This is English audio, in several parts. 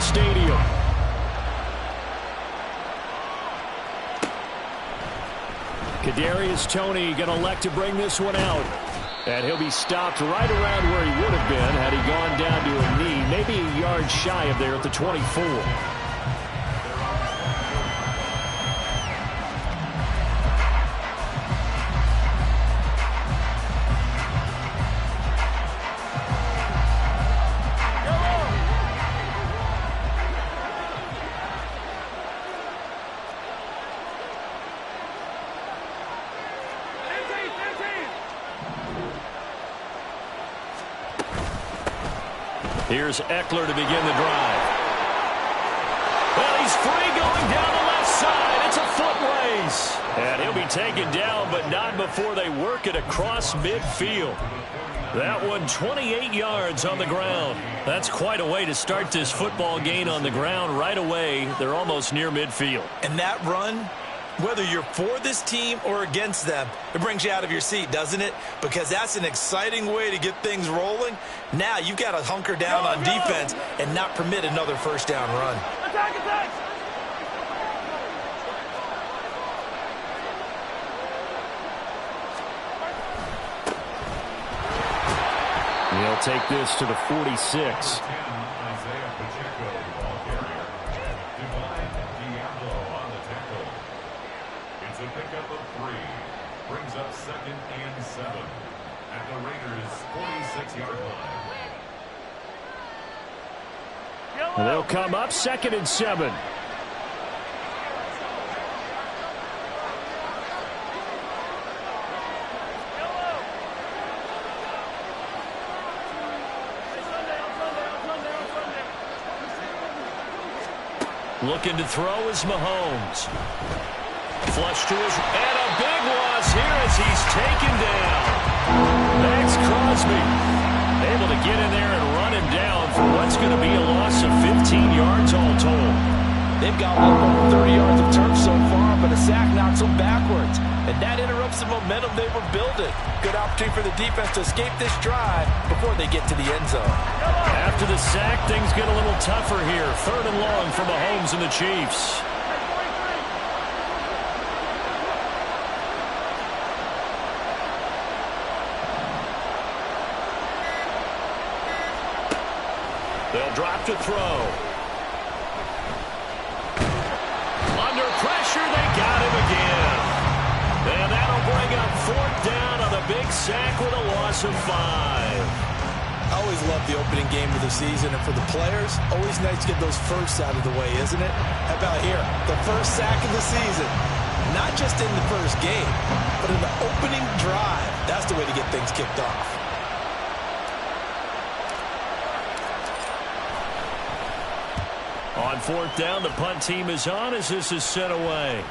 Stadium. Kadarius Toney going to elect to bring this one out. And he'll be stopped right around where he would have been had he gone down to a knee, maybe a yard shy of there at the 24. Here's Eckler to begin the drive. Well, he's free going down the left side. It's a foot race. And he'll be taken down, but not before they work it across midfield. That one 28 yards on the ground. That's quite a way to start this football game on the ground right away. They're almost near midfield. And that run, whether you're for this team or against them, it brings you out of your seat, doesn't it? Because that's an exciting way to get things rolling. Now you've got to hunker down on defense and not permit another first down run. Attack, attack! He'll take this to the 46. Pickup of 3 brings up 2nd and 7 at the Raiders' 46-yard line. And they'll come up 2nd and 7. Looking to throw is Mahomes. Flush to his, and a big loss here as he's taken down. Max Crosby able to get in there and run him down for what's going to be a loss of 15 yards all told. They've got over 30 yards of turf so far, but a sack knocks them backwards. And that interrupts the momentum they were building. Good opportunity for the defense to escape this drive before they get to the end zone. After the sack, things get a little tougher here. 3rd and long for Mahomes and the Chiefs. They'll drop to throw. Under pressure, they got him again. And that'll bring up 4th down on the big sack with a loss of 5. I always love the opening game of the season, and for the players, always nice to get those firsts out of the way, isn't it? How about here? The first sack of the season. Not just in the first game, but in the opening drive. That's the way to get things kicked off. On 4th down, the punt team is on as this is sent away.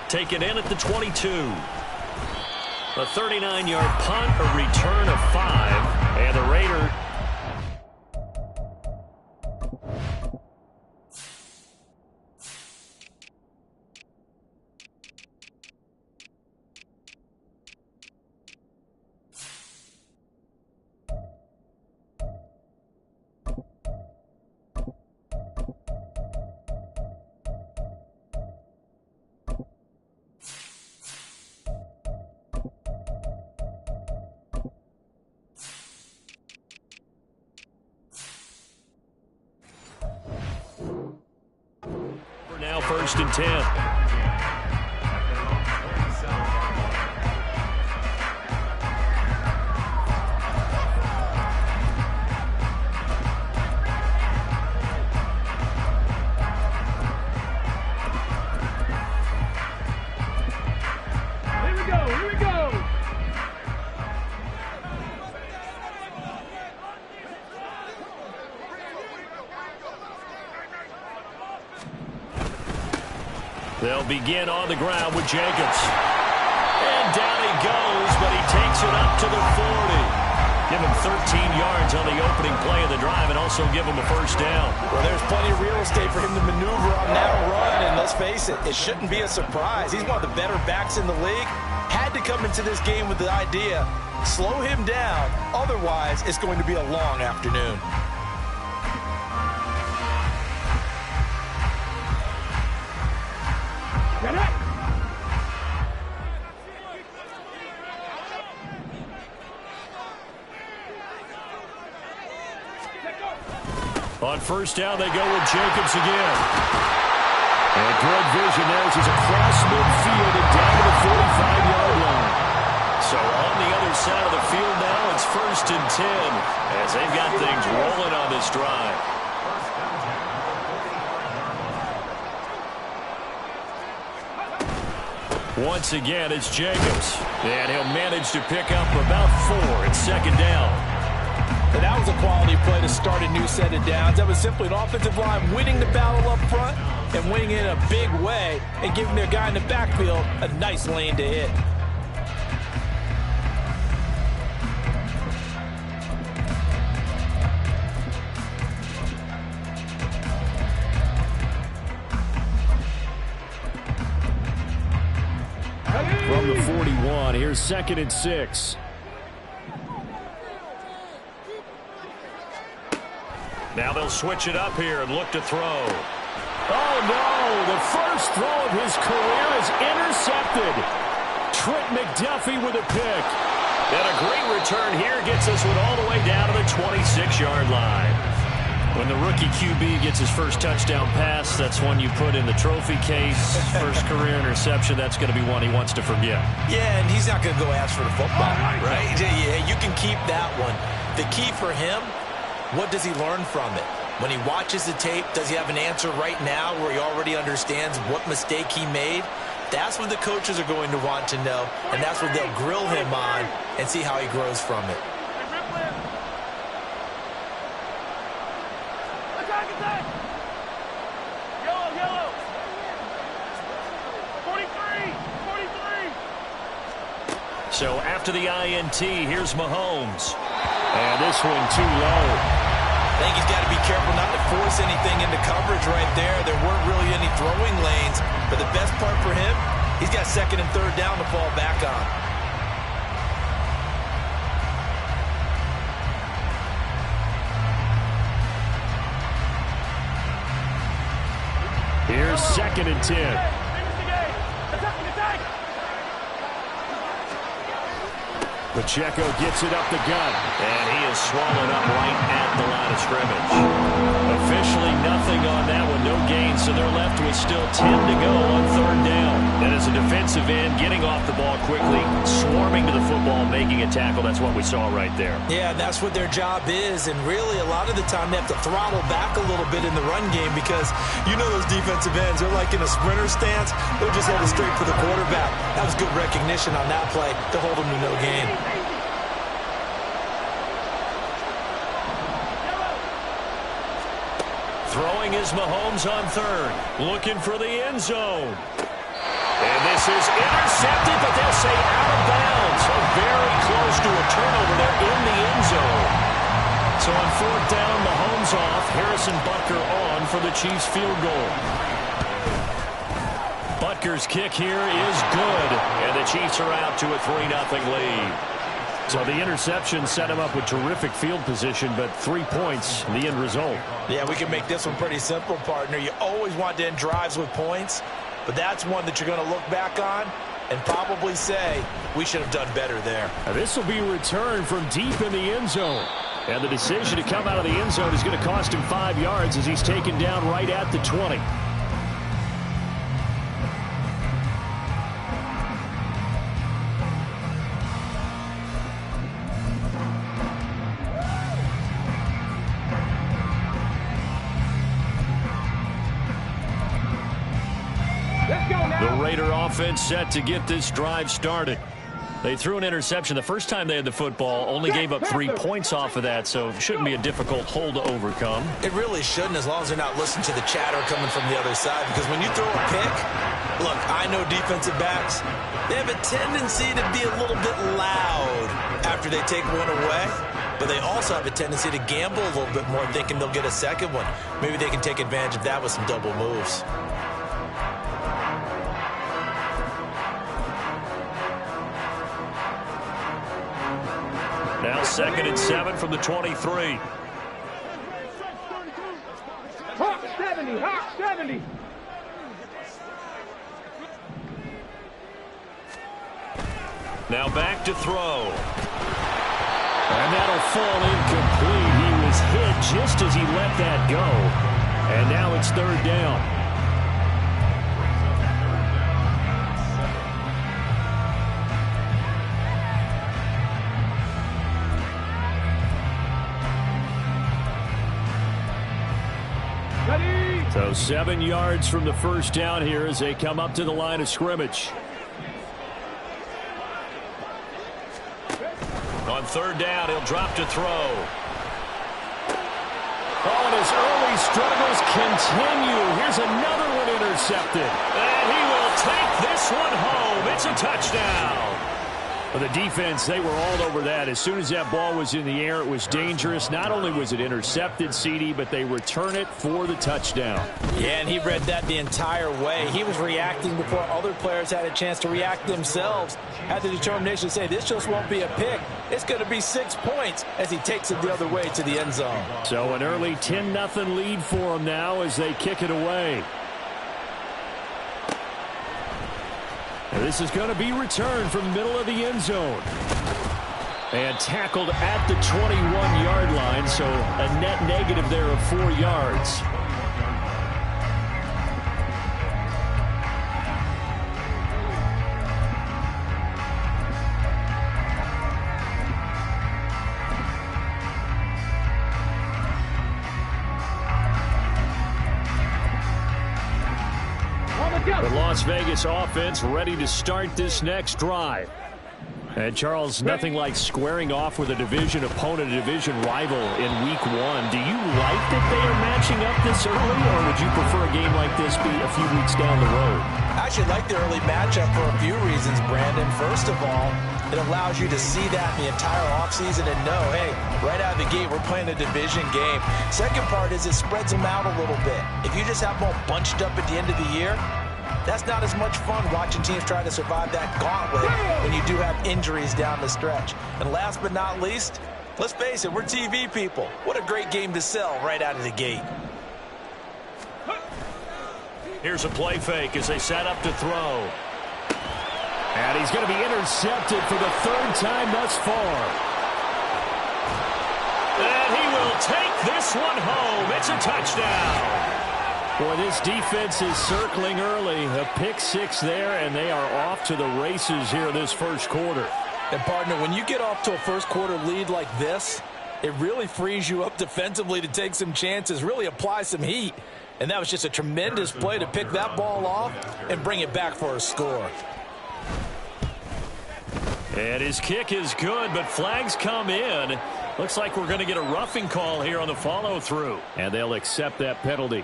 Taken in at the 22. A 39-yard punt, a return of 5, and the Raiders. Now 1st and 10. They'll begin on the ground with Jacobs. And down he goes, but he takes it up to the 40. Give him 13 yards on the opening play of the drive and also give him a first down. Well, there's plenty of real estate for him to maneuver on that run, and let's face it, it shouldn't be a surprise. He's one of the better backs in the league. Had to come into this game with the idea, slow him down, otherwise it's going to be a long afternoon. On first down, they go with Jacobs again. And good vision there as he's across midfield and down to the 45-yard line. So on the other side of the field now, it's 1st and 10 as they've got things rolling on this drive. Once again, it's Jacobs. And he'll manage to pick up about 4 at 2nd down. And that was a quality play to start a new set of downs. That was simply an offensive line winning the battle up front and winning it in a big way and giving their guy in the backfield a nice lane to hit. From the 41, here's 2nd and 6. Now they'll switch it up here and look to throw. Oh, no! The first throw of his career is intercepted. Trent McDuffie with a pick. And a great return here gets this one all the way down to the 26-yard line. When the rookie QB gets his first touchdown pass, that's one you put in the trophy case. First career interception, that's going to be one he wants to forget. Yeah, and he's not going to go ask for the football, right? Yeah, you can keep that one. The key for him, what does he learn from it? When he watches the tape, does he have an answer right now where he already understands what mistake he made? That's what the coaches are going to want to know, and that's what they'll grill him on and see how he grows from it. So after the INT, here's Mahomes. And this one too low. I think he's got to be careful not to force anything into coverage right there. There weren't really any throwing lanes. But the best part for him, he's got 2nd and 3rd down to fall back on. Here's 2nd and 10. Pacheco gets it up the gut. And he is swallowed up right at the line of scrimmage. Officially nothing on that one. No gain, so they're left with still 10 to go on 3rd down. And as a defensive end, getting off the ball quickly, swarming to the football, making a tackle. That's what we saw right there. Yeah, that's what their job is. And really, a lot of the time, they have to throttle back a little bit in the run game because you know those defensive ends, they're like in a sprinter stance. They're just headed straight for the quarterback. That was good recognition on that play to hold them to no gain. Throwing is Mahomes on 3rd. Looking for the end zone. And this is intercepted, but they'll say out of bounds. So very close to a turnover there in the end zone. So on 4th down, Mahomes off. Harrison Butker on for the Chiefs field goal. Butker's kick here is good. And the Chiefs are out to a 3-0 lead. So the interception set him up with terrific field position, but 3 points, the end result. Yeah, we can make this one pretty simple, partner. You always want to end drives with points, but that's one that you're going to look back on and probably say, we should have done better there. Now this will be a return from deep in the end zone. And the decision to come out of the end zone is going to cost him 5 yards as he's taken down right at the 20. The Raider offense set to get this drive started. They threw an interception the first time they had the football, only gave up 3 points off of that, so it shouldn't be a difficult hole to overcome. It really shouldn't, as long as they're not listening to the chatter coming from the other side, because when you throw a pick, look, I know defensive backs, they have a tendency to be a little bit loud after they take one away, but they also have a tendency to gamble a little bit more, thinking they'll get a second one. Maybe they can take advantage of that with some double moves. Now 2nd and 7 from the 23. Hawk 70, Hawk 70. Now back to throw. And that'll fall incomplete. He was hit just as he let that go. And now it's third down. So 7 yards from the first down here as they come up to the line of scrimmage. On third down, he'll drop to throw. Oh, and his early struggles continue. Here's another one intercepted. And he will take this one home. It's a touchdown. Well, the defense, they were all over that. As soon as that ball was in the air, it was dangerous. Not only was it intercepted, CD, but they return it for the touchdown. Yeah, and he read that the entire way. He was reacting before other players had a chance to react themselves. Had the determination to say, this just won't be a pick. It's going to be 6 points as he takes it the other way to the end zone. So an early 10-0 lead for them now as they kick it away. And this is going to be returned from the middle of the end zone. And tackled at the 21-yard line, so a net negative there of 4 yards. The Las Vegas offense ready to start this next drive. And Charles, nothing like squaring off with a division opponent, a division rival in week 1. Do you like that they are matching up this early, or would you prefer a game like this be a few weeks down the road? I actually like the early matchup for a few reasons, Brandon. First of all, it allows you to see that in the entire offseason and know, hey, right out of the gate, we're playing a division game. Second part is it spreads them out a little bit. If you just have them all bunched up at the end of the year, that's not as much fun watching teams try to survive that gauntlet when you do have injuries down the stretch. And last but not least, let's face it, we're TV people. What a great game to sell right out of the gate. Here's a play fake as they set up to throw. And he's going to be intercepted for the 3rd time thus far. And he will take this one home. It's a touchdown. Boy, this defense is circling early. A pick 6 there, and they are off to the races here this first quarter. And, partner, when you get off to a first-quarter lead like this, it really frees you up defensively to take some chances, really apply some heat. And that was just a tremendous play to pick that ball off and bring it back for a score. And his kick is good, but flags come in. Looks like we're going to get a roughing call here on the follow-through. And they'll accept that penalty.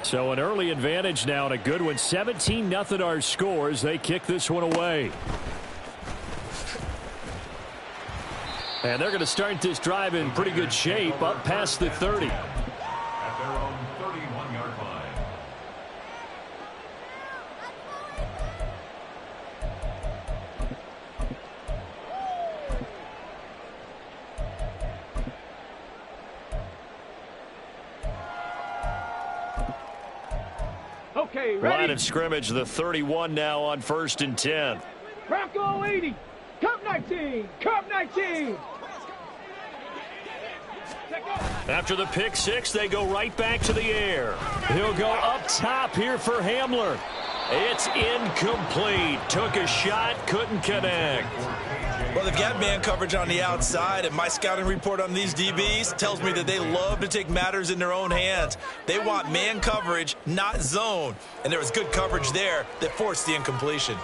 So an early advantage now and a good one. 17-0 our scores. They kick this one away. And they're going to start this drive in pretty good shape up past the 30. At their own 31-yard line. Okay, ready? Line of scrimmage, the 31 now on 1st and 10. Bronco 80. Cup 19. Cup 19. After the pick 6, they go right back to the air. He'll go up top here for Hamler. It's incomplete. Took a shot, couldn't connect. Well, they've got man coverage on the outside, and my scouting report on these DBs tells me that they love to take matters in their own hands. They want man coverage, not zone. And there was good coverage there that forced the incompletion.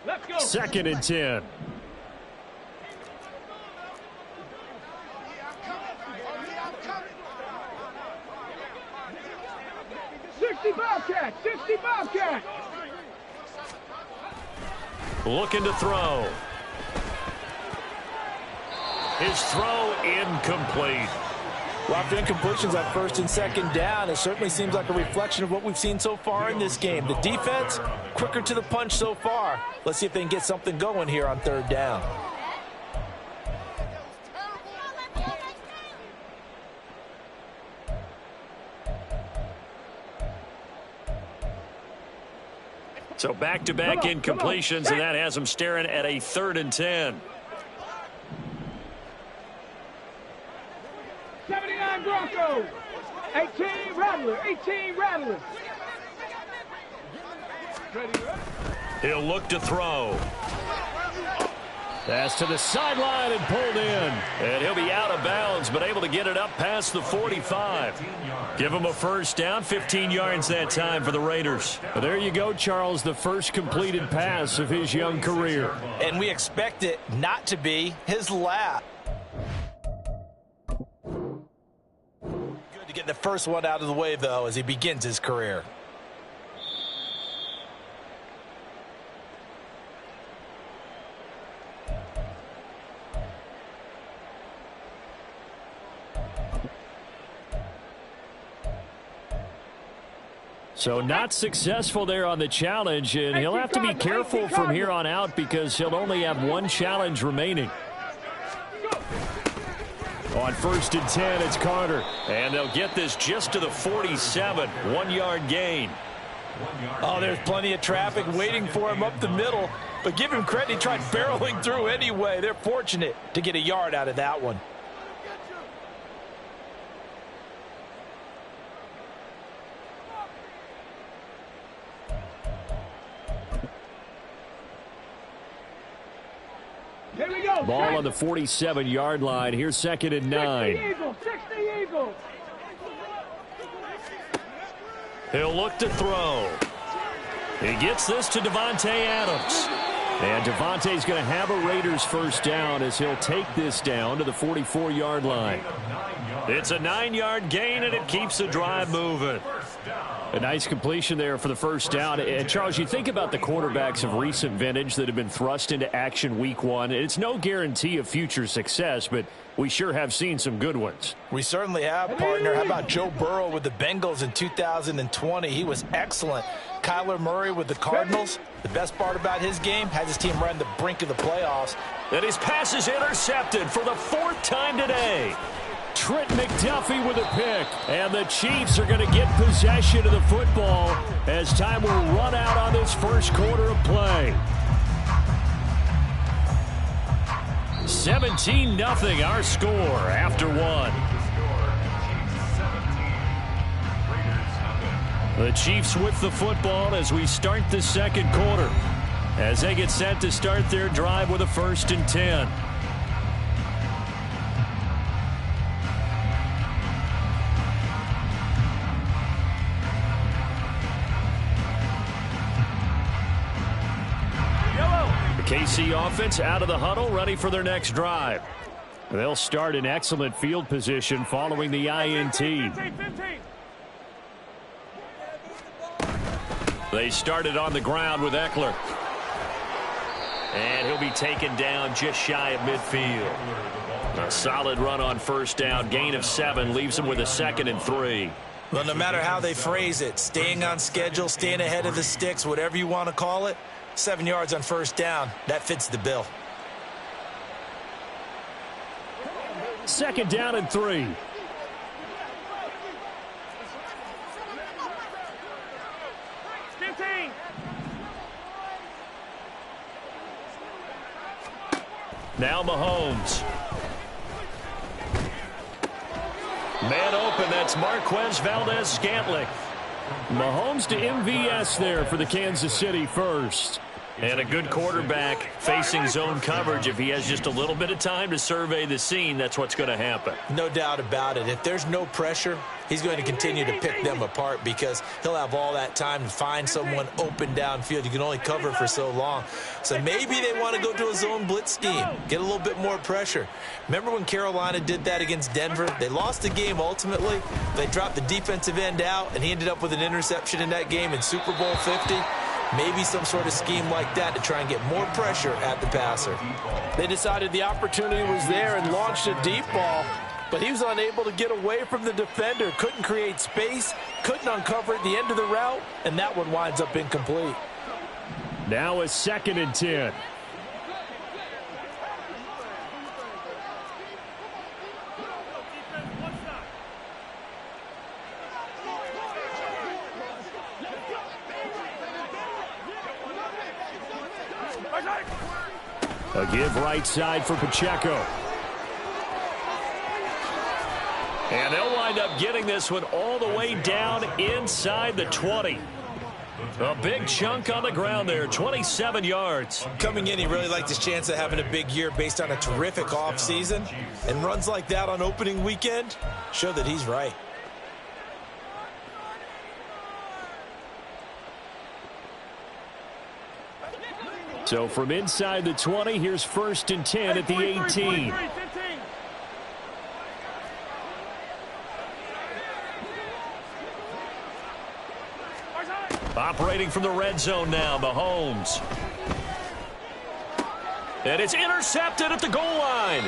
Let's go. 2nd and 10. Bobcat, 60 Bobcat. Looking to throw. His throw incomplete. Well, after incompletions on 1st and 2nd down, it certainly seems like a reflection of what we've seen so far in this game. The defense, quicker to the punch so far. Let's see if they can get something going here on 3rd down. So back-to-back incompletions, and that has them staring at a 3rd and 10. 79 Broncos. 18 Rattlers. 18 Rattlers. He'll look to throw. Pass to the sideline and pulled in. And he'll be out of bounds, but able to get it up past the 45. Give him a first down, 15 yards that time for the Raiders. Well, there you go, Charles, the first completed pass of his young career. And we expect it not to be his last. Good to get the first one out of the way, though, as he begins his career. So not successful there on the challenge, and he'll have to be careful from here on out because he'll only have one challenge remaining. On 1st and 10, it's Carter. And they'll get this just to the 47, 1-yard gain. Oh, there's plenty of traffic waiting for him up the middle, but give him credit, he tried barreling through anyway. They're fortunate to get a yard out of that one. Here we go. Ball on the 47-yard line. Here's 2nd and 9. 60 Eagles. 60 Eagles. He'll look to throw. He gets this to Davante Adams. And Davante's going to have a Raiders first down as he'll take this down to the 44-yard line. It's a 9-yard gain, and it keeps the drive moving. A nice completion there for the first down. And Charles, you think about the quarterbacks of recent vintage that have been thrust into action week 1. It's no guarantee of future success, but we sure have seen some good ones. We certainly have, partner. How about Joe Burrow with the Bengals in 2020? He was excellent. Kyler Murray with the Cardinals. The best part about his game, has his team right on the brink of the playoffs. And his pass is intercepted for the 4th time today. Trent McDuffie with a pick. And the Chiefs are going to get possession of the football as time will run out on this first quarter of play. 17-0 our score after 1. The Chiefs with the football as we start the second quarter, as they get set to start their drive with a 1st and 10. KC offense out of the huddle, ready for their next drive. They'll start in excellent field position following the INT. They started on the ground with Eckler. And he'll be taken down just shy of midfield. A solid run on first down. Gain of 7 leaves him with a 2nd and 3. Well, no matter how they phrase it, staying on schedule, staying ahead of the sticks, whatever you want to call it, 7 yards on first down, that fits the bill. 2nd down and 3. Now Mahomes. Man open, that's Marquez Valdez-Scantling. Mahomes to MVS there for the Kansas City first. And a good quarterback facing zone coverage. If he has just a little bit of time to survey the scene, that's what's going to happen. No doubt about it. If there's no pressure, he's going to continue to pick them apart because he'll have all that time to find someone open downfield. You can only cover for so long. So maybe they want to go to a zone blitz scheme, get a little bit more pressure. Remember when Carolina did that against Denver? They lost the game ultimately. They dropped the defensive end out, and he ended up with an interception in that game in Super Bowl 50. Maybe some sort of scheme like that to try and get more pressure at the passer. They decided the opportunity was there and launched a deep ball, but he was unable to get away from the defender, couldn't create space, couldn't uncover at the end of the route, and that one winds up incomplete. Now a 2nd and 10. A give right side for Pacheco. And they'll wind up getting this one all the way down inside the 20. A big chunk on the ground there, 27 yards. Coming in, he really liked his chance of having a big year based on a terrific offseason. And runs like that on opening weekend show that he's right. So from inside the 20, here's 1st and 10 at the 18. Operating from the red zone now, Mahomes. And it's intercepted at the goal line.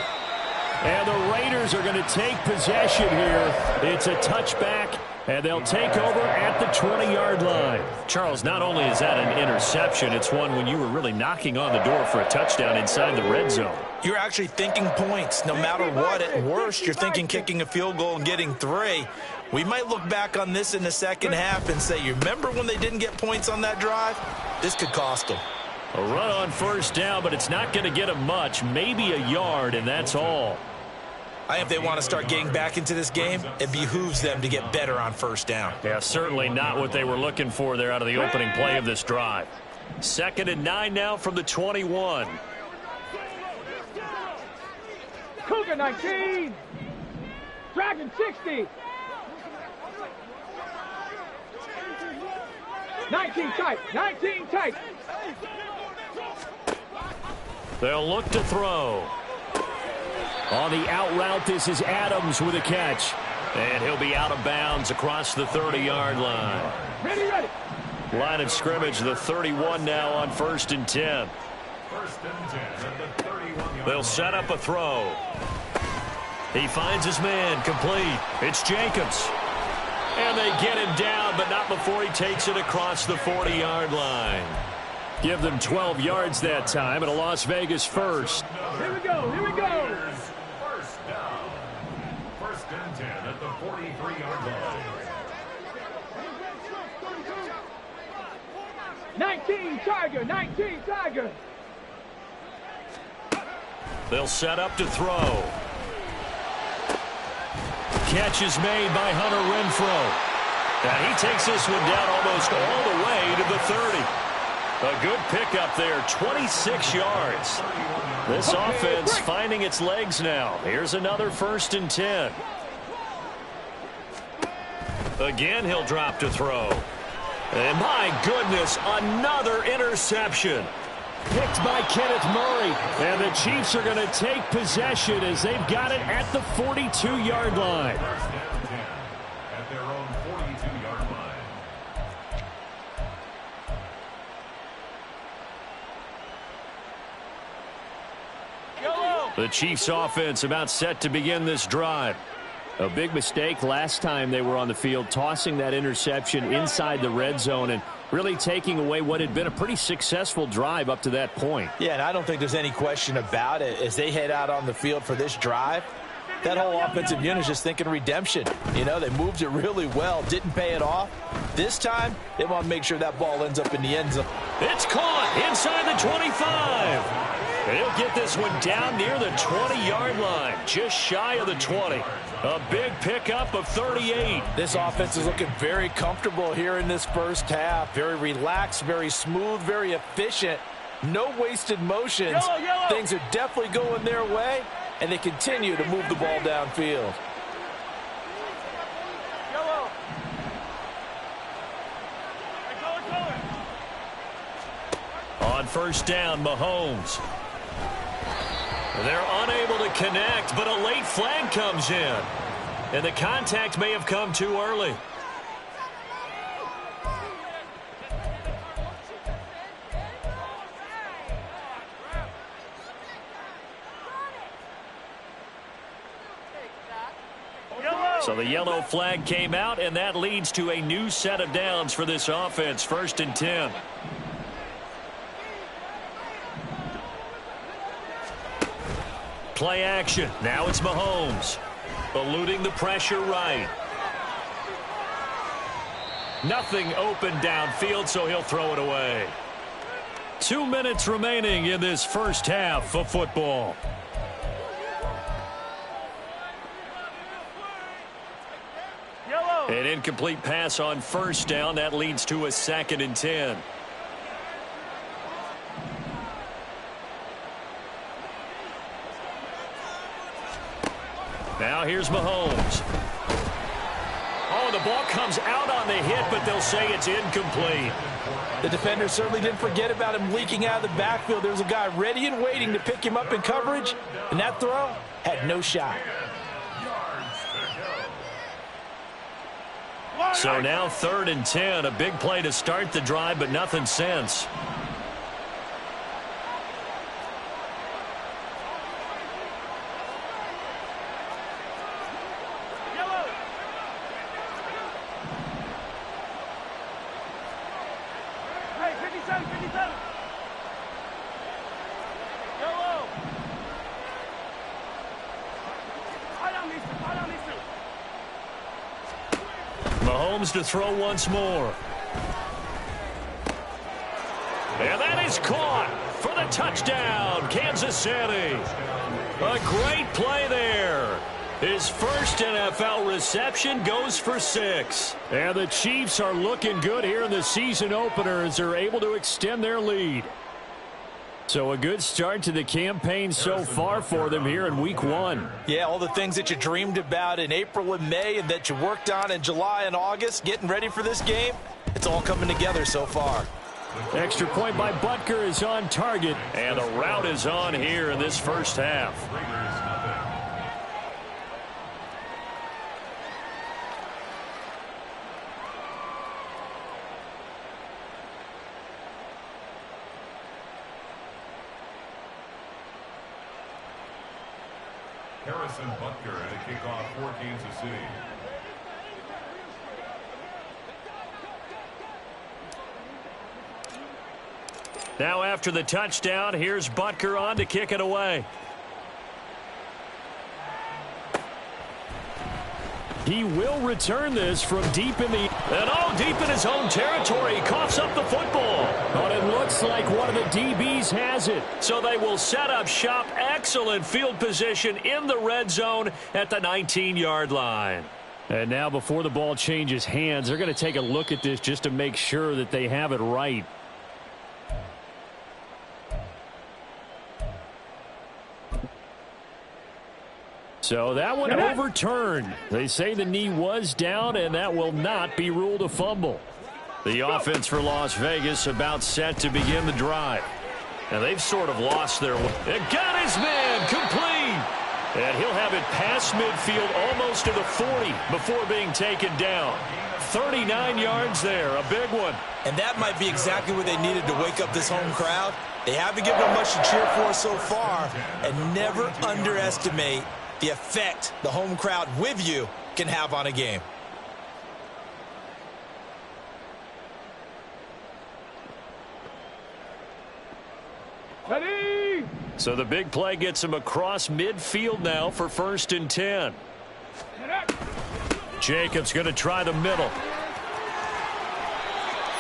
And the Raiders are going to take possession here. It's a touchback, and they'll take over at the 20-yard line. Charles, not only is that an interception, it's one when you were really knocking on the door for a touchdown inside the red zone. You're actually thinking points. No matter what, at worst, you're thinking kicking a field goal and getting 3. We might look back on this in the second half and say, you remember when they didn't get points on that drive? This could cost them. A run on 1st down, but it's not going to get them much, maybe a yard, and that's all. I think if they want to start getting back into this game, it behooves them to get better on 1st down. Yeah, certainly not what they were looking for there out of the opening play of this drive. 2nd and 9 now from the 21. Cougar 19. Dragon 60. 19 tight. 19 tight. They'll look to throw. On the out route, this is Adams with a catch. And he'll be out of bounds across the 30-yard line. Ready. Line of scrimmage, the 31 now on 1st and 10. 1st and 10 at the 31. They'll set up a throw. He finds his man, complete. It's Jacobs. And they get him down, but not before he takes it across the 40-yard line. Give them 12 yards that time, and a Las Vegas first. Here we go. 1st down. 1st and 10 at the 43-yard line. 19 Tiger. They'll set up to throw. Catch is made by Hunter Renfrow. And he takes this one down almost all the way to the 30. A good pickup there, 26 yards. This offense finding its legs now. Here's another 1st and 10. Again, he'll drop to throw. And my goodness, another interception. Picked by Kenneth Murray. And the Chiefs are going to take possession as they've got it at the 42-yard line. 1st and 10 at their own 42-yard line. The Chiefs offense about set to begin this drive. A big mistake last time they were on the field, tossing that interception inside the red zone and really taking away what had been a pretty successful drive up to that point. Yeah, and I don't think there's any question about it. As they head out on the field for this drive, that whole offensive unit is just thinking redemption. You know, they moved it really well, didn't pay it off. This time, they want to make sure that ball ends up in the end zone. It's caught inside the 25. They'll get this one down near the 20-yard line, just shy of the 20. A big pickup of 38. This offense is looking very comfortable here in this first half. Very relaxed, very smooth, very efficient. No wasted motions. Yellow. Things are definitely going their way, and they continue to move the ball downfield. Yellow. On 1st down, Mahomes. They're unable to connect, but a late flag comes in. And the contact may have come too early. So the yellow flag came out, and that leads to a new set of downs for this offense. 1st and 10. Play action. Now it's Mahomes. Eluding the pressure right. Nothing open downfield, so he'll throw it away. 2 minutes remaining in this first half of football. An incomplete pass on first down. That leads to a 2nd and 10. Now here's Mahomes. Oh, the ball comes out on the hit, but they'll say it's incomplete. The defender certainly didn't forget about him leaking out of the backfield. There was a guy ready and waiting to pick him up in coverage, and that throw had no shot. So now 3rd and 10, a big play to start the drive, but nothing since. Hey, 57, 57. Yellow. Mahomes to throw once more. And that is caught for the touchdown, Kansas City. A great play there. His first NFL reception goes for 6. And the Chiefs are looking good here in the season opener as they're able to extend their lead. So a good start to the campaign so far for them here in week 1. Yeah, all the things that you dreamed about in April and May and that you worked on in July and August, getting ready for this game, it's all coming together so far. Extra point by Butker is on target, and the route is on here in this first half. Harrison Butker at a kickoff for Kansas City. Now after the touchdown, here's Butker on to kick it away. He will return this from deep in the... And oh, deep in his own territory. He coughs up the football. But it looks like one of the DBs has it. So they will set up shop. Excellent field position in the red zone at the 19-yard line. And now before the ball changes hands, they're going to take a look at this just to make sure that they have it right. So that one overturned. They say the knee was down, and that will not be ruled a fumble. The offense for Las Vegas about set to begin the drive. And they've sort of lost their way. It got his man complete. And he'll have it past midfield almost to the 40 before being taken down. 39 yards there, a big one. And that might be exactly what they needed to wake up this home crowd. They haven't given them much to cheer for so far, and never underestimate the effect the home crowd with you can have on a game. Ready? So the big play gets him across midfield now for 1st and 10. Jacobs going to try the middle.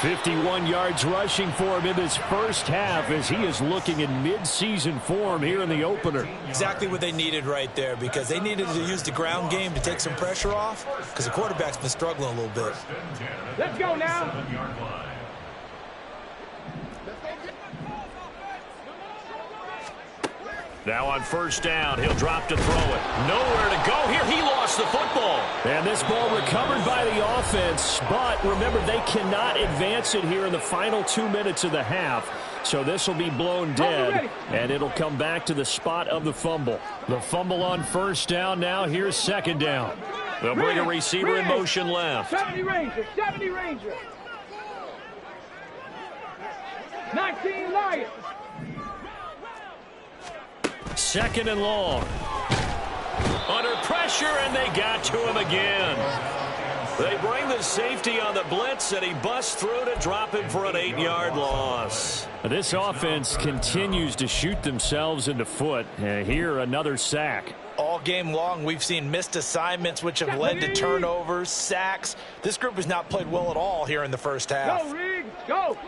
51 yards rushing for him in this first half as he is looking in mid-season form here in the opener. Exactly what they needed right there, because they needed to use the ground game to take some pressure off, because the quarterback's been struggling a little bit. Let's go now. Now on 1st down, he'll drop to throw it. Nowhere to go here. He lost the football. And this ball recovered by the offense. But remember, they cannot advance it here in the final 2 minutes of the half. So this will be blown dead, and it'll come back to the spot of the fumble. The fumble on 1st down. Now here's 2nd down. They'll bring a receiver in motion left. 70 Ranger, 70 Ranger. 19 Lions. 2nd and long. Under pressure, and they got to him again. They bring the safety on the blitz, and he busts through to drop him for an 8-yard loss. This offense continues to shoot themselves in the foot. Here, another sack. All game long, we've seen missed assignments, which have led to turnovers, sacks. This group has not played well at all here in the first half. Go, Riggs, go.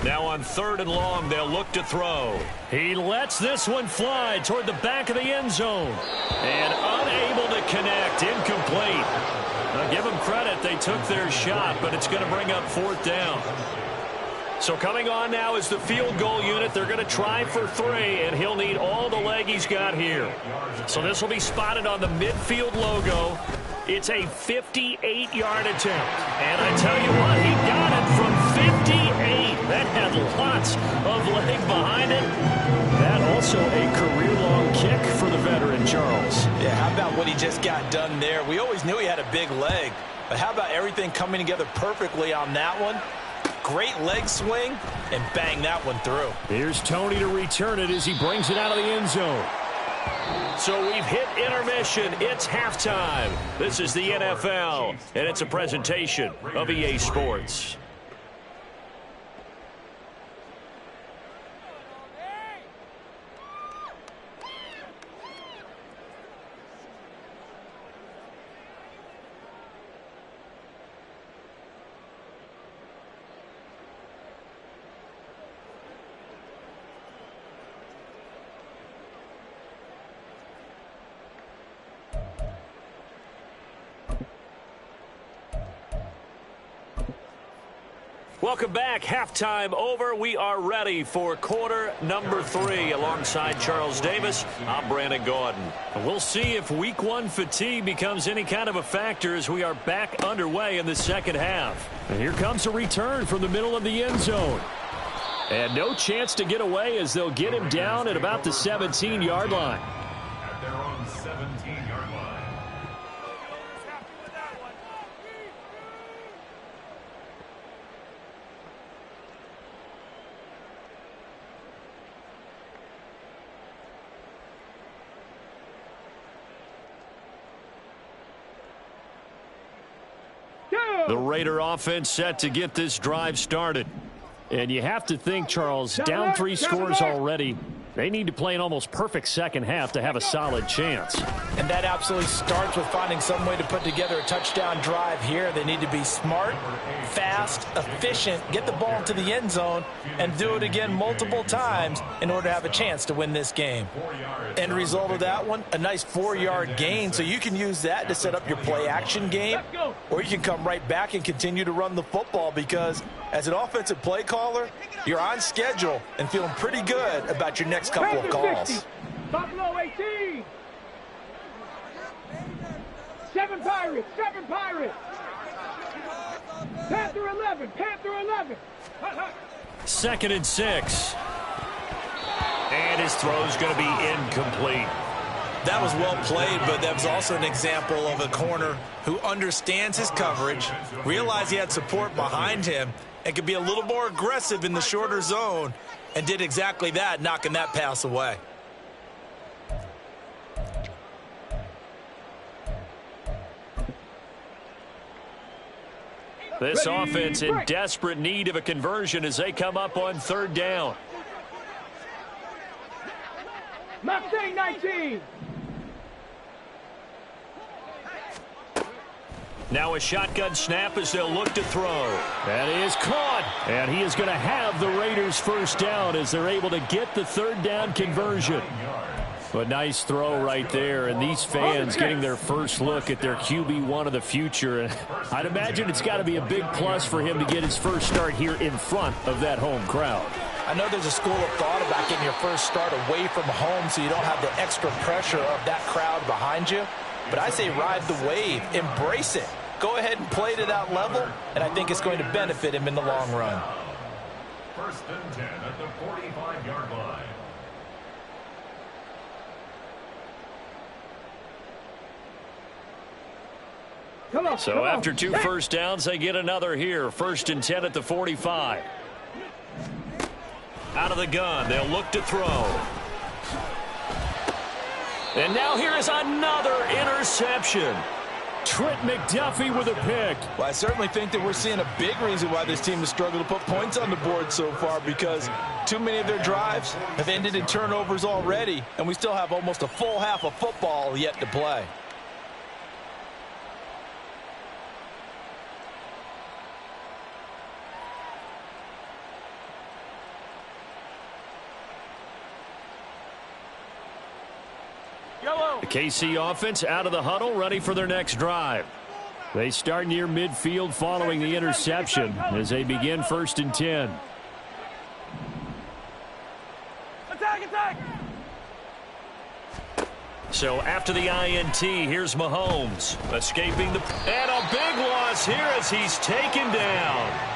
Now on 3rd and long, they'll look to throw. He lets this one fly toward the back of the end zone. And unable to connect. Incomplete. Now give them credit. They took their shot, but it's going to bring up 4th down. So coming on now is the field goal unit. They're going to try for 3, and he'll need all the leg he's got here. So this will be spotted on the midfield logo. It's a 58-yard attempt. And I tell you what, he got it from 58. That had lots of leg behind it. That also a career-long kick for the veteran, Charles. Yeah, how about what he just got done there? We always knew he had a big leg, but how about everything coming together perfectly on that one? Great leg swing, and bang that one through. Here's Tony to return it as he brings it out of the end zone. So we've hit intermission. It's halftime. This is the NFL, and it's a presentation of EA Sports. Welcome back. Halftime over. We are ready for quarter number 3. Alongside Charles Davis, I'm Brandon Gordon. We'll see if week 1 fatigue becomes any kind of a factor as we are back underway in the second half. And here comes a return from the middle of the end zone. And no chance to get away as they'll get him down at about the 17-yard line. At their own 17-yard line. The Raider offense set to get this drive started. And you have to think, Charles, down 3 scores already. They need to play an almost perfect second half to have a solid chance. And that absolutely starts with finding some way to put together a touchdown drive here. They need to be smart, fast, efficient, get the ball into the end zone, and do it again multiple times in order to have a chance to win this game. End result of that one, a nice 4-yard gain, so you can use that to set up your play-action game, or you can come right back and continue to run the football because as an offensive play caller, you're on schedule and feeling pretty good about your next couple of calls. Buffalo 18. 7 Pirates. 7 Pirates. Panther 11. Panther 11. 2nd and 6. And his throw's going to be incomplete. That was well played, but that was also an example of a corner who understands his coverage, realized he had support behind him, and could be a little more aggressive in the shorter zone, and did exactly that, knocking that pass away. This offense in desperate need of a conversion as they come up on 3rd down. Mustang 19. Now a shotgun snap as they'll look to throw. That is caught. And he is going to have the Raiders first down as they're able to get the 3rd down conversion. But nice throw right there. And these fans getting their first look at their QB1 of the future. And I'd imagine it's got to be a big plus for him to get his first start here in front of that home crowd. I know there's a school of thought about getting your first start away from home so you don't have the extra pressure of that crowd behind you. But I say ride the wave. Embrace it. Go ahead and play to that level, and I think it's going to benefit him in the long run. 1st and 10 at the 45-yard line. So after 2 first downs, they get another here. 1st and 10 at the 45. Out of the gun, they'll look to throw. And now here is another interception. Trent McDuffie with a pick. Well, I certainly think that we're seeing a big reason why this team has struggled to put points on the board so far because too many of their drives have ended in turnovers already, and we still have almost a full half of football yet to play. The KC offense out of the huddle, ready for their next drive. They start near midfield following the interception as they begin 1st and 10. Attack! So after the INT, here's Mahomes escaping and a big loss here as he's taken down.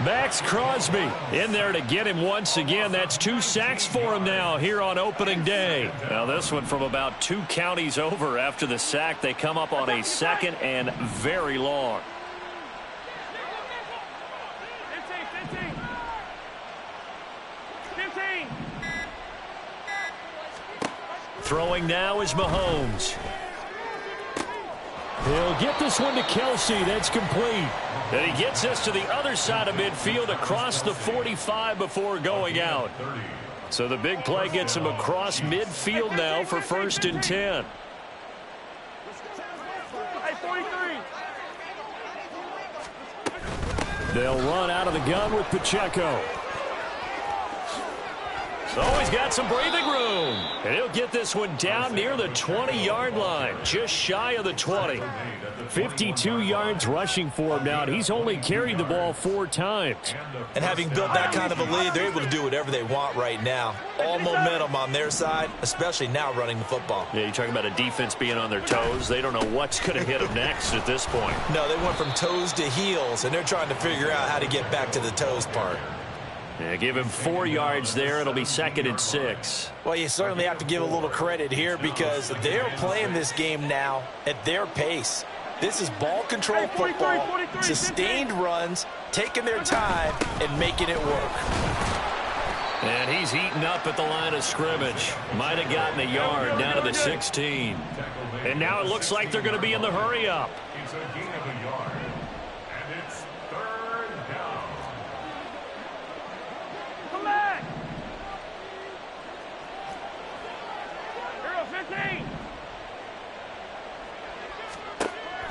Max Crosby in there to get him once again. That's 2 sacks for him now here on opening day. Now this one from about 2 counties over after the sack. They come up on a 2nd and very long. 15. Throwing now is Mahomes. He'll get this one to Kelsey. That's complete. And he gets us to the other side of midfield across the 45 before going out. So the big play gets him across midfield now for 1st and 10. They'll run out of the gun with Pacheco. Oh, he's got some breathing room. And he'll get this one down near the 20-yard line, just shy of the 20. 52 yards rushing for him now, and he's only carried the ball 4 times. And having built that kind of a lead, they're able to do whatever they want right now. All momentum on their side, especially now running the football. Yeah, you're talking about a defense being on their toes. They don't know what's going to hit them next at this point. No, they went from toes to heels, and they're trying to figure out how to get back to the toes part. Yeah, give him 4 yards there. It'll be 2nd and 6. Well, you certainly have to give a little credit here because they're playing this game now at their pace. This is ball control football, sustained runs, taking their time, and making it work. And he's eaten up at the line of scrimmage. Might have gotten a yard down to the 16. And now it looks like they're going to be in the hurry-up. It's a gain of a yard. And it's 3rd down. Come back! Hero 15!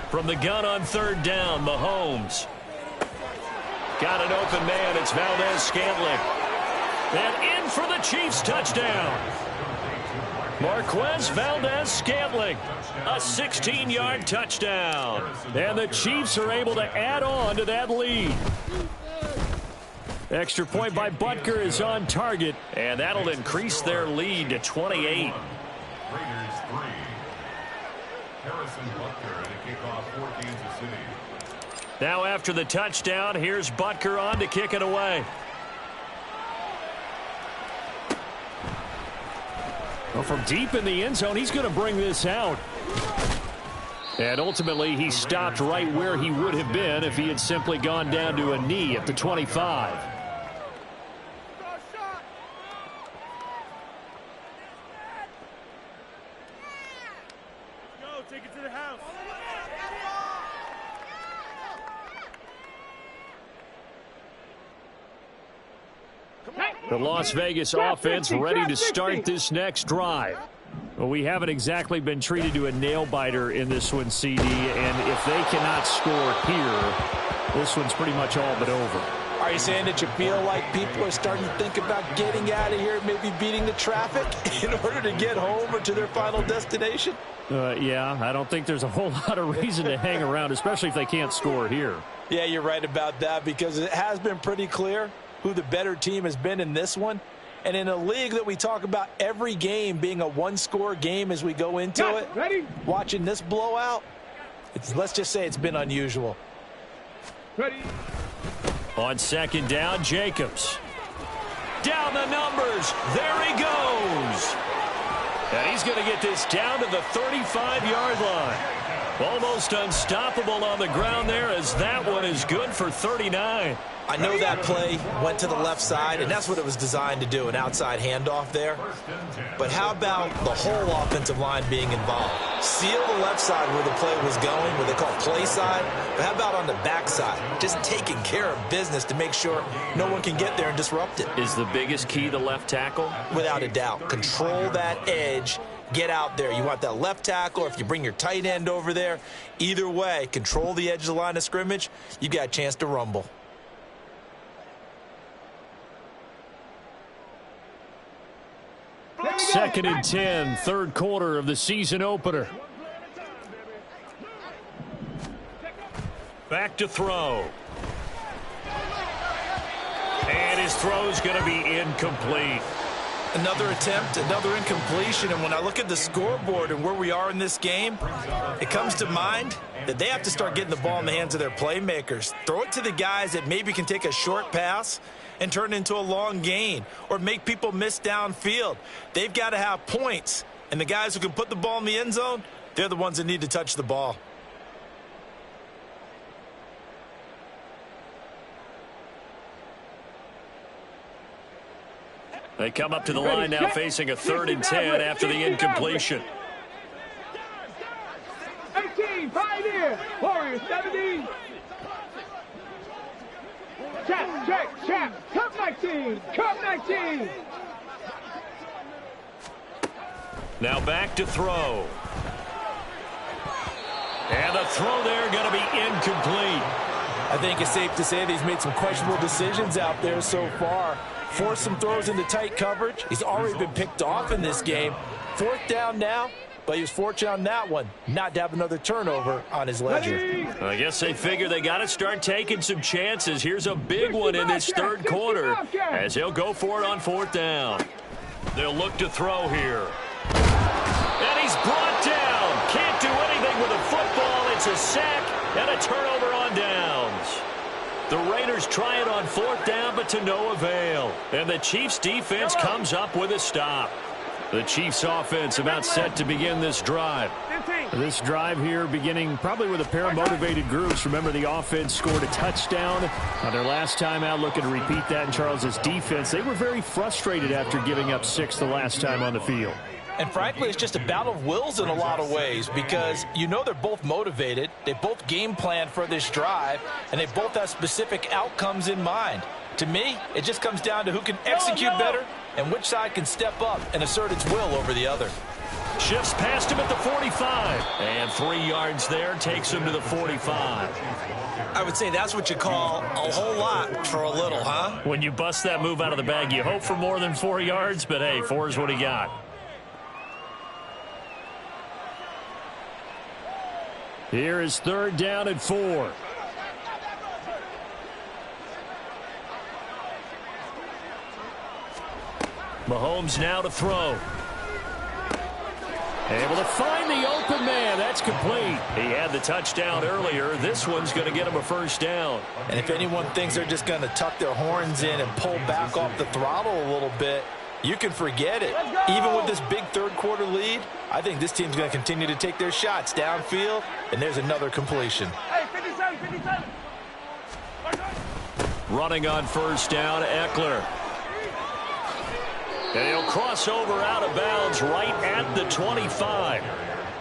From the gun on 3rd down, Mahomes. Got an open man. It's Valdez-Scantling. And in for the Chiefs touchdown. Marquez Valdez-Scantling. A 16-yard touchdown. And the Chiefs are able to add on to that lead. Extra point by Butker is on target. And that'll increase their lead to 28. Raiders 3. Harrison Butker and a kickoff for Kansas City. Now after the touchdown, here's Butker on to kick it away. Well, from deep in the end zone, he's going to bring this out. And ultimately, he stopped right where he would have been if he had simply gone down to a knee at the 25. Take it to the house. The Las Vegas offense ready to start this next drive. Well, we haven't exactly been treated to a nail-biter in this one, CD, and if they cannot score here, this one's pretty much all but over. Are you saying that you feel like people are starting to think about getting out of here, maybe beating the traffic in order to get home or to their final destination? Yeah, I don't think there's a whole lot of reason to hang around, especially if they can't score here. Yeah, you're right about that because it has been pretty clear who the better team has been in this one. And in a league that we talk about every game being a one-score game as we go into it, watching this blowout, let's just say it's been unusual. Ready. On 2nd down, Jacobs. Down the numbers. There he goes. And he's going to get this down to the 35-yard line. Almost unstoppable on the ground there as that one is good for 39. I know that play went to the left side, and that's what it was designed to do, an outside handoff there. But how about the whole offensive line being involved? Seal the left side where the play was going, where they call play side. But how about on the back side? Just taking care of business to make sure no one can get there and disrupt it. Is the biggest key the left tackle? Without a doubt. Control that edge. Get out there. You want that left tackle, or if you bring your tight end over there, either way, control the edge of the line of scrimmage, you got a chance to rumble. 2nd and 10, third quarter of the season opener. Back to throw. And his throw's going to be incomplete. Another attempt, another incompletion, and when I look at the scoreboard and where we are in this game, it comes to mind that they have to start getting the ball in the hands of their playmakers. Throw it to the guys that maybe can take a short pass and turn it into a long gain or make people miss downfield. They've got to have points, and the guys who can put the ball in the end zone, they're the ones that need to touch the ball. They come up to the line now facing a 3rd and 10 after the incompletion. 18, Pioneer, Warriors 17. Check, Cup 19, Cup 19. Now back to throw. And the throw there going to be incomplete. I think it's safe to say that he's made some questionable decisions out there so far. Forced some throws into tight coverage. He's already been picked off in this game. 4th down now, but he was fortunate on that one not to have another turnover on his ledger. I guess they figure they got to start taking some chances. Here's a big one in this 3rd quarter as he'll go for it on 4th down. They'll look to throw here. And he's brought down. Can't do anything with a football. It's a sack and a turnover on downs. The Raiders try it on 4th down, but to no avail. And the Chiefs' defense comes up with a stop. The Chiefs' offense about set to begin this drive. This drive here beginning probably with a pair of motivated groups. Remember, the offense scored a touchdown on their last time out, looking to repeat that in Charles' defense. They were very frustrated after giving up 6 the last time on the field. And frankly, it's just a battle of wills in a lot of ways because you know they're both motivated. They both game plan for this drive, and they both have specific outcomes in mind. To me, it just comes down to who can execute better and which side can step up and assert its will over the other. Shifts past him at the 45. And 3 yards there takes him to the 45. I would say that's what you call a whole lot for a little, huh? When you bust that move out of the bag, you hope for more than 4 yards, but hey, 4 is what he got. Here is 3rd down and 4. Mahomes now to throw. Able to find the open man. That's complete. He had the touchdown earlier. This one's going to get him a 1st down. And if anyone thinks they're just going to tuck their horns in and pull back off the throttle a little bit, you can forget it. Even with this big 3rd quarter lead, I think this team's going to continue to take their shots downfield, and there's another completion. Running on 1st down, Eckler. And he'll cross over out of bounds right at the 25.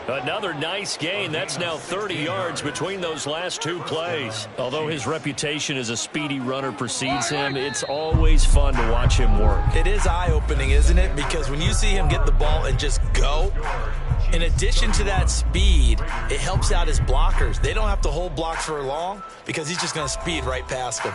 Another nice gain. That's now 30 yards between those last 2 plays. Although his reputation as a speedy runner precedes him, it's always fun to watch him work. It is eye-opening, isn't it? Because when you see him get the ball and just go, in addition to that speed, it helps out his blockers. They don't have to hold blocks for long because he's just going to speed right past them.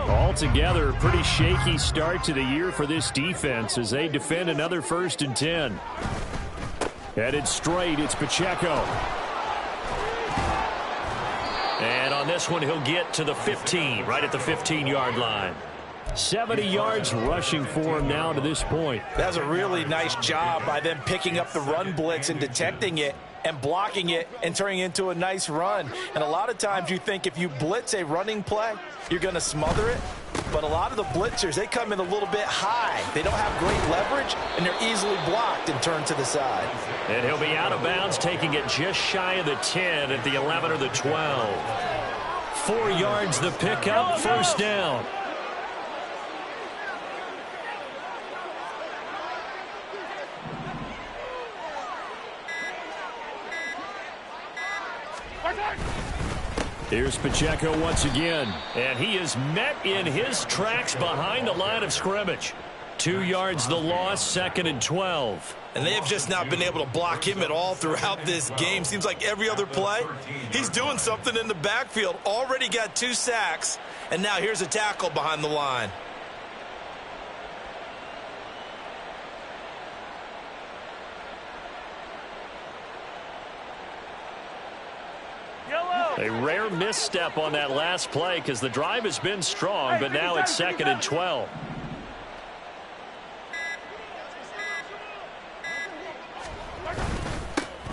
Altogether, a pretty shaky start to the year for this defense as they defend another 1st and 10. Headed straight, it's Pacheco. And on this one, he'll get to the 15, right at the 15-yard line. 70 yards rushing for him now to this point. That's a really nice job by them picking up the run blitz and detecting it and blocking it and turning it into a nice run. And a lot of times you think if you blitz a running play, you're going to smother it. But a lot of the blitzers, they come in a little bit high. They don't have great leverage, and they're easily blocked and turned to the side. And he'll be out of bounds, taking it just shy of the 10 at the 11 or the 12. 4 yards the pickup, 1st down. Here's Pacheco once again. And he is met in his tracks behind the line of scrimmage. 2 yards the loss, 2nd and 12. And they have just not been able to block him at all throughout this game. Seems like every other play, he's doing something in the backfield. Already got 2 sacks, and now here's a tackle behind the line. A rare misstep on that last play because the drive has been strong, but now it's 2nd and 12.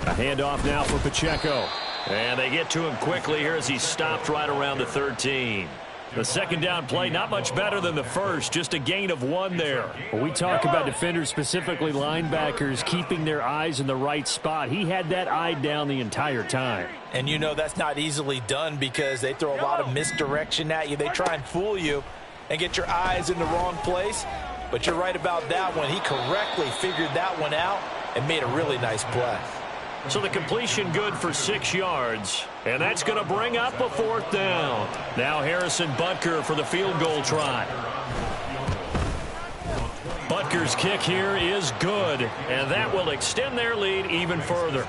A handoff now for Pacheco. And they get to him quickly here as he's stopped right around the 13. The 2nd down play, not much better than the first, just a gain of 1 there. When we talk about defenders, specifically linebackers, keeping their eyes in the right spot, he had that eye down the entire time. And you know that's not easily done because they throw a lot of misdirection at you. They try and fool you and get your eyes in the wrong place. But you're right about that one. He correctly figured that one out and made a really nice play. So the completion good for 6 yards. And that's going to bring up a 4th down. Now Harrison Butker for the field goal try. Butker's kick here is good. And that will extend their lead even further.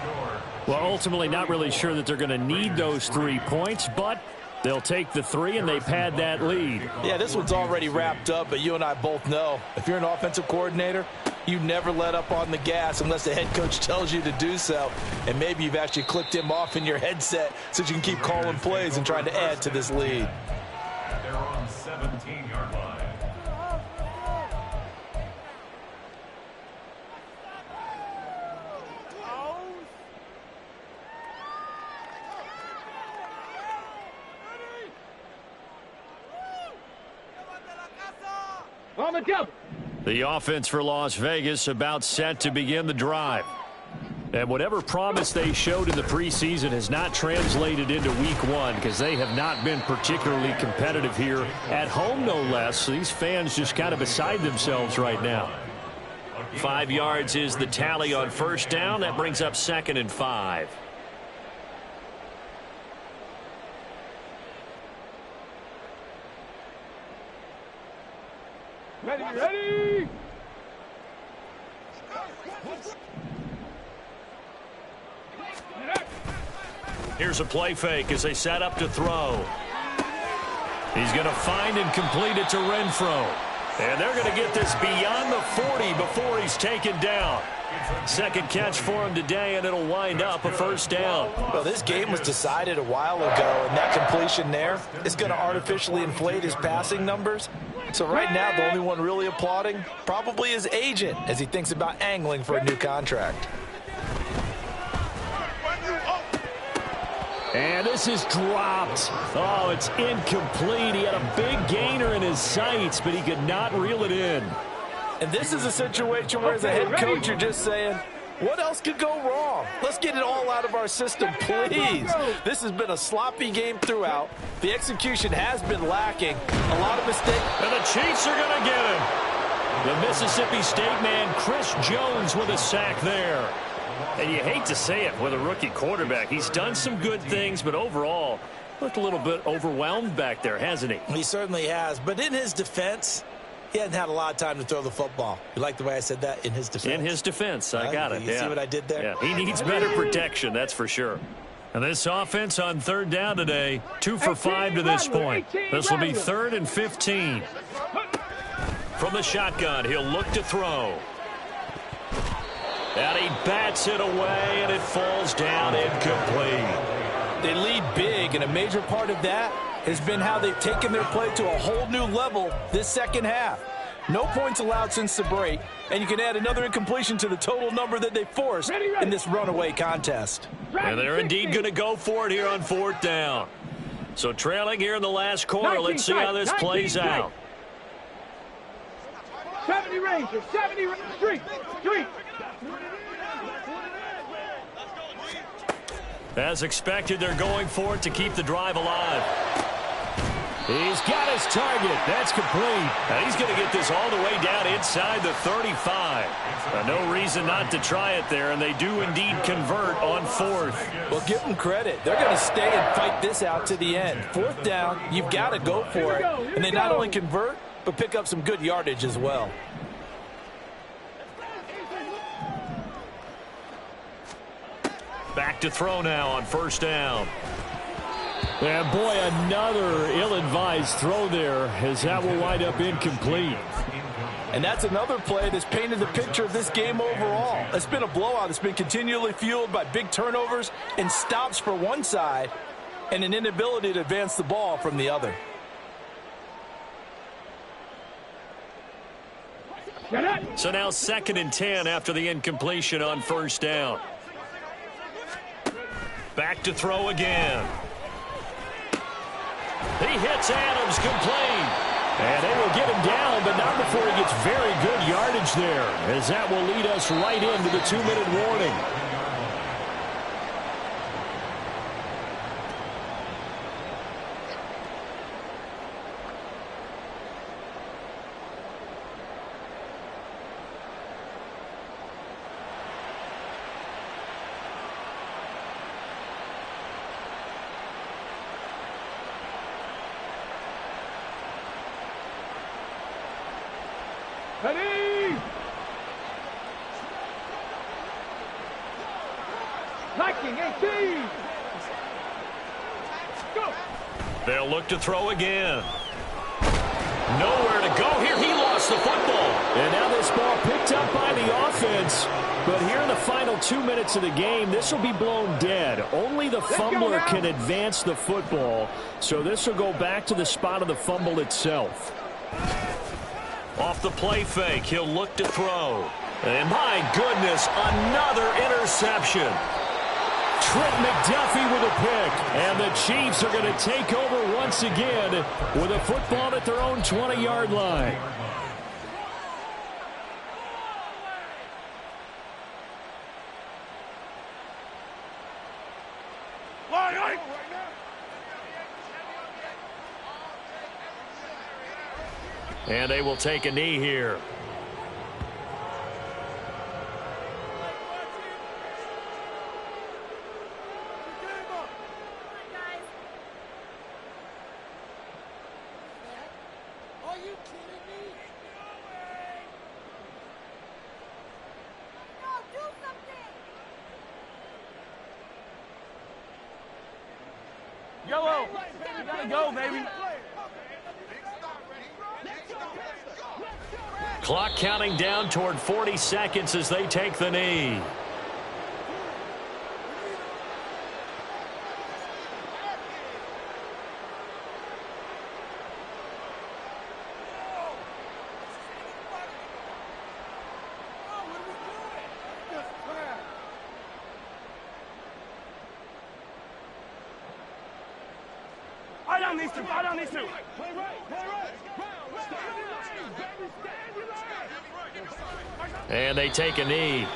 Well, ultimately not really sure that they're going to need those 3 points, but they'll take the 3 and they pad that lead. Yeah, this one's already wrapped up, but you and I both know if you're an offensive coordinator, you never let up on the gas unless the head coach tells you to do so. And maybe you've actually clicked him off in your headset so you can keep calling plays and trying to add to this lead. They're on 17-yard line. On the double. The offense for Las Vegas about set to begin the drive. And whatever promise they showed in the preseason has not translated into week 1 because they have not been particularly competitive here at home, no less. So these fans just kind of beside themselves right now. 5 yards is the tally on 1st down. That brings up 2nd and 5. Ready. Here's a play fake as they set up to throw. He's going to find and complete it to Renfro. And they're going to get this beyond the 40 before he's taken down. 2nd catch for him today, and it'll wind up a 1st down. Well, this game was decided a while ago, and that completion there is going to artificially inflate his passing numbers. So right now, the only one really applauding probably his agent as he thinks about angling for a new contract. And this is dropped. Oh, it's incomplete. He had a big gainer in his sights, but he could not reel it in. And this is a situation where as a head coach, you're just saying, what else could go wrong? Let's get it all out of our system, please. This has been a sloppy game throughout. The execution has been lacking. A lot of mistakes. And the Chiefs are going to get him. The Mississippi State man, Chris Jones, with a sack there. And you hate to say it with a rookie quarterback. He's done some good things, but overall, looked a little bit overwhelmed back there, hasn't he? He certainly has. But in his defense, he hasn't had a lot of time to throw the football. You like the way I said that? In his defense? In his defense. I got it. You see what I did there? Yeah, he needs better protection, that's for sure. And this offense on 3rd down today, 2 for 5 to this point. This will be 3rd and 15. From the shotgun, he'll look to throw. And he bats it away, and it falls down incomplete. They lead big, and a major part of that has been how they've taken their play to a whole new level this 2nd half. No points allowed since the break, and you can add another incompletion to the total number that they forced in this runaway contest. And they're indeed going to go for it here on 4th down. So trailing here in the last quarter, let's see how this plays out. 70 Rangers, 70 Rangers, street. As expected, they're going for it to keep the drive alive. He's got his target. That's complete. Now he's going to get this all the way down inside the 35. No reason not to try it there, and they do indeed convert on fourth. Well, give them credit. They're going to stay and fight this out to the end. Fourth down, you've got to go for it. And they not only convert, but pick up some good yardage as well. Back to throw now on first down. And boy, another ill-advised throw there, as that will wind up incomplete. And that's another play that's painted the picture of this game overall. It's been a blowout. It's been continually fueled by big turnovers and stops for one side and an inability to advance the ball from the other. So now 2nd and 10 after the incompletion on first down. Back to throw again. He hits Adams complete. And they will get him down, but not before he gets very good yardage there, as that will lead us right into the 2-minute warning. Ready! Liking 18! Go! They'll look to throw again. Nowhere to go here. He lost the football. And now this ball picked up by the offense. But here in the final 2 minutes of the game, this will be blown dead. Only the fumbler can advance the football. So this will go back to the spot of the fumble itself. Off the play fake, he'll look to throw. And my goodness, another interception. Trent McDuffie with a pick. And the Chiefs are going to take over once again with a football at their own 20-yard line. And they will take a knee here. Are you kidding me? No, do something. Yellow! You gotta go, baby! Clock counting down toward 40 seconds as they take the knee. I don't need to. And they take a knee.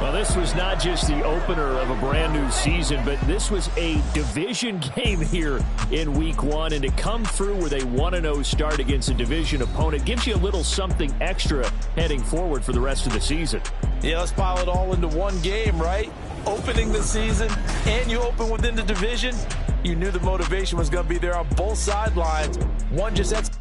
Well, this was not just the opener of a brand new season, but this was a division game here in week 1. And to come through with a 1-0 start against a division opponent gives you a little something extra heading forward for the rest of the season. Yeah, let's pile it all into one game, right? Opening the season, and you open within the division. You knew the motivation was going to be there on both sidelines. One just